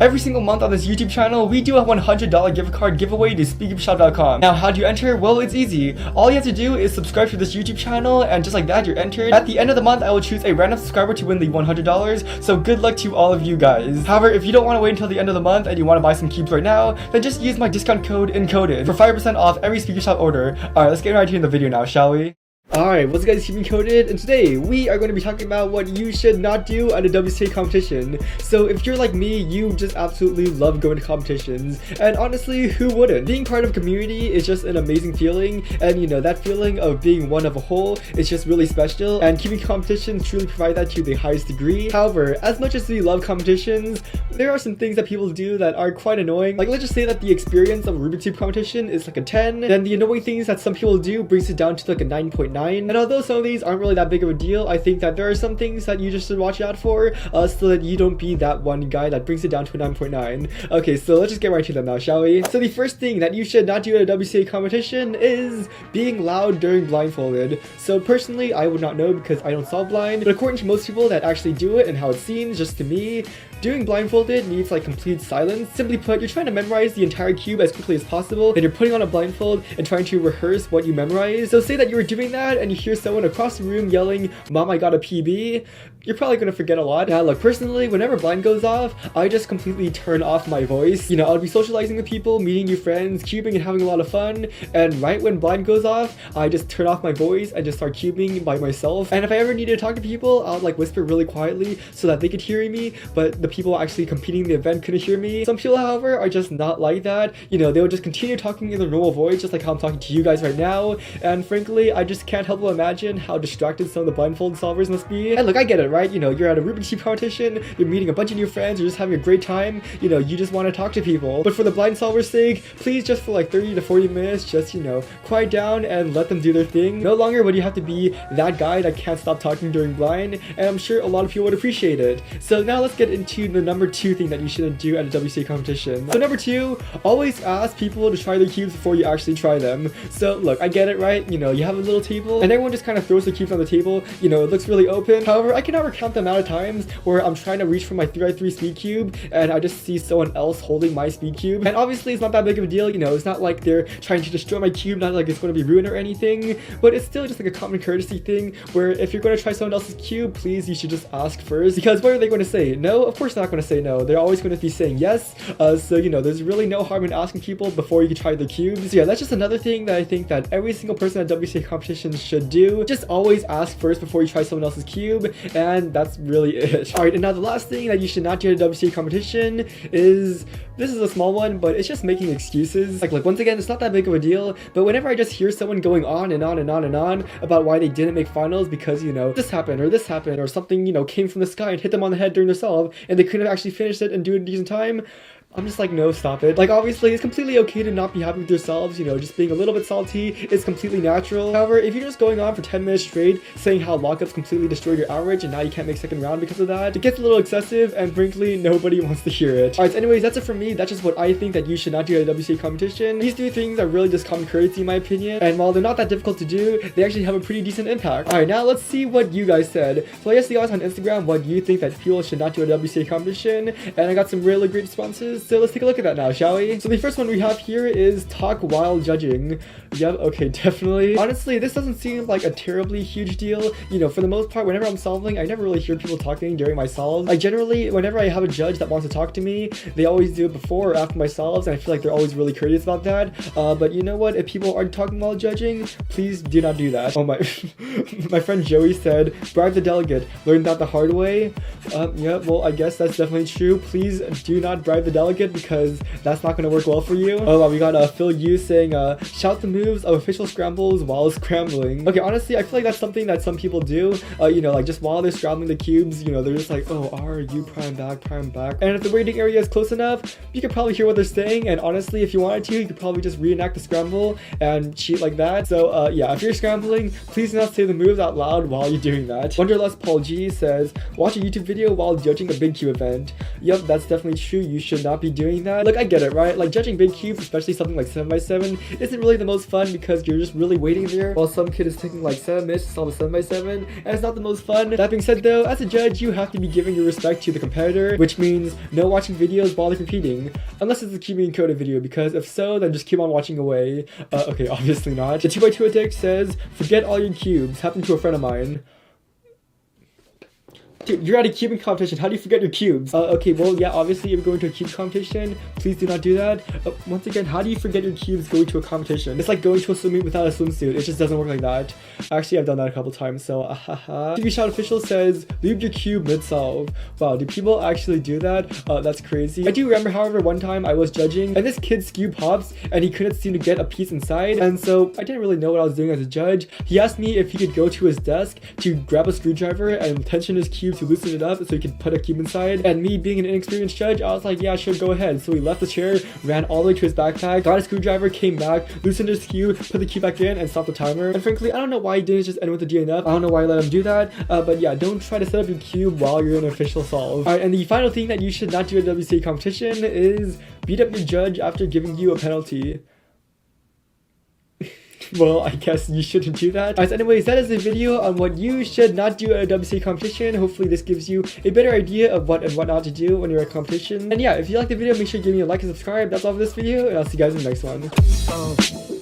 Every single month on this YouTube channel, we do a $100 gift card giveaway to SpeakUpShop.com. Now, how do you enter? Well, it's easy. All you have to do is subscribe to this YouTube channel, and just like that, you're entered. At the end of the month, I will choose a random subscriber to win the $100, so good luck to all of you guys. However, if you don't want to wait until the end of the month and you want to buy some cubes right now, then just use my discount code ENCODED for 5% off every SpeakUpShop order. Alright, let's get right into the video now, shall we? Alright, what's up guys, it's ENCODED, and today we are going to be talking about what you should not do at a WCA competition. So if you're like me, you just absolutely love going to competitions, and honestly, who wouldn't? Being part of a community is just an amazing feeling, and you know, that feeling of being one of a whole is just really special, and keeping competitions truly provide that to the highest degree. However, as much as we love competitions, there are some things that people do that are quite annoying. Like, let's just say that the experience of a Rubik's Cube competition is like a 10, then the annoying things that some people do brings it down to like a 9.9. And although some of these aren't really that big of a deal, I think that there are some things that you just should watch out for, so that you don't be that one guy that brings it down to a 9.9. Okay, so let's just get right to them now, shall we? So the first thing that you should not do at a WCA competition is being loud during blindfolded. So personally, I would not know because I don't solve blind, but according to most people that actually do it and how it seems, just to me, doing blindfolded needs like complete silence. Simply put, you're trying to memorize the entire cube as quickly as possible, then you're putting on a blindfold and trying to rehearse what you memorize. So say that you were doing that and you hear someone across the room yelling, "Mom, I got a PB," you're probably gonna forget a lot. Now look, personally, whenever blind goes off, I just completely turn off my voice. You know, I'll be socializing with people, meeting new friends, cubing and having a lot of fun, and right when blind goes off, I just turn off my voice and just start cubing by myself. And if I ever need to talk to people, I'll like whisper really quietly so that they could hear me, but the people actually competing in the event couldn't hear me. Some people, however, are just not like that. You know, they'll just continue talking in their normal voice, just like how I'm talking to you guys right now, and frankly, I just can't help but imagine how distracted some of the blindfold solvers must be. And look, I get it, right? You know, you're at a Rubik's Cube competition, you're meeting a bunch of new friends, you're just having a great time, you know, you just want to talk to people. But for the blind solver's sake, please just for like 30 to 40 minutes, just, you know, quiet down and let them do their thing. No longer would you have to be that guy that can't stop talking during blind, and I'm sure a lot of people would appreciate it. So now let's get into the number 2 thing that you shouldn't do at a WCA competition. So number 2, always ask people to try their cubes before you actually try them. So look, I get it, right? You know, you have a little table and everyone just kind of throws their cubes on the table. You know, it looks really open. However, I can never count the amount of times where I'm trying to reach for my 3x3 speed cube and I just see someone else holding my speed cube. And obviously it's not that big of a deal, you know, it's not like they're trying to destroy my cube, not like it's going to be ruined or anything, but it's still just like a common courtesy thing where if you're going to try someone else's cube, please, you should just ask first, because what are they going to say? No? Of course they're not going to say no. They're always going to be saying yes. So, you know, there's really no harm in asking people before you can try their cubes. So yeah, that's just another thing that I think that every single person at WCA competitions should do. Just always ask first before you try someone else's cube, and that's really it. Alright, and now the last thing that you should not do at a WCA competition is, this is a small one, but it's just making excuses. Like, look, once again, it's not that big of a deal, but whenever I just hear someone going on and on and on and on about why they didn't make finals because, you know, this happened or something, you know, came from the sky and hit them on the head during their solve and they couldn't actually finish it and do it in a decent time, I'm just like, no, stop it. Like, obviously, it's completely okay to not be happy with yourselves, you know, just being a little bit salty is completely natural. However, if you're just going on for 10 minutes straight saying how lockups completely destroyed your average and now you can't make second round because of that, it gets a little excessive and frankly, nobody wants to hear it. Alright, so anyways, that's it from me. That's just what I think that you should not do at a WCA competition. These 3 things are really just common courtesy in my opinion, and while they're not that difficult to do, they actually have a pretty decent impact. Alright, now let's see what you guys said. So I asked you guys on Instagram what you think that people should not do at a WCA competition, and I got some really great responses, so let's take a look at that now, shall we? So the first one we have here is talk while judging. Yep, okay, definitely. Honestly, this doesn't seem like a terribly huge deal. You know, for the most part, whenever I'm solving, I never really hear people talking during my solves. Like, generally, whenever I have a judge that wants to talk to me, they always do it before or after my solves, and I feel like they're always really courteous about that. But you know what? If people aren't talking while judging, please do not do that. Oh my, my friend Joey said, bribe the delegate. Learned that the hard way. Yeah, well, I guess that's definitely true. Please do not bribe the delegate because that's not going to work well for you. Oh wow, we got Phil Yu saying, shout the moves of official scrambles while scrambling. Okay, honestly, I feel like that's something that some people do. You know, like just while they're scrambling the cubes, you know, they're just like, oh, R, U, prime back, prime back. And if the waiting area is close enough, you could probably hear what they're saying. And honestly, if you wanted to, you could probably just reenact the scramble and cheat like that. So yeah, if you're scrambling, please do not say the moves out loud while you're doing that. Wonderlust Paul G says, watch a YouTube video while judging a big cube event. Yep, that's definitely true. You should not be be doing that. Look, I get it, right? Like judging big cubes, especially something like 7x7, isn't really the most fun because you're just really waiting there while some kid is taking like 7 minutes to solve a 7x7, and it's not the most fun. That being said though, as a judge, you have to be giving your respect to the competitor, which means no watching videos while they're competing, unless it's a cubing encoded video, because if so, then just keep on watching away. Okay, obviously not. The 2x2 attack says, forget all your cubes. Happened to a friend of mine. Dude, you're at a cubing competition. How do you forget your cubes? Okay, well, yeah, obviously, if you're going to a cube competition, please do not do that. Once again, how do you forget your cubes going to a competition? It's like going to a swim meet without a swimsuit. It just doesn't work like that. Actually, I've done that a couple times, so TV Shot Official says, leave your cube mid-solve. Wow, do people actually do that? That's crazy. I do remember, however, one time I was judging, and this kid's cube pops, and he couldn't seem to get a piece inside, and so I didn't really know what I was doing as a judge. He asked me if he could go to his desk to grab a screwdriver and tension his cube to loosen it up so he could put a cube inside, and me being an inexperienced judge, I was like, yeah, sure, go ahead. So he left the chair, ran all the way to his backpack, got a screwdriver, came back, loosened his cube, put the cube back in, and stopped the timer. And frankly, I don't know why he didn't just end with the DNF. I don't know why he let him do that, but yeah, don't try to set up your cube while you're in an official solve. Alright, and the final thing that you should not do at a WCA competition is beat up your judge after giving you a penalty. Well, I guess you shouldn't do that. Alright, so anyways, that is a video on what you should not do at a WCA competition. Hopefully this gives you a better idea of what and what not to do when you're at competition. And yeah, if you like the video, make sure to give me a like and subscribe. That's all for this video, and I'll see you guys in the next one.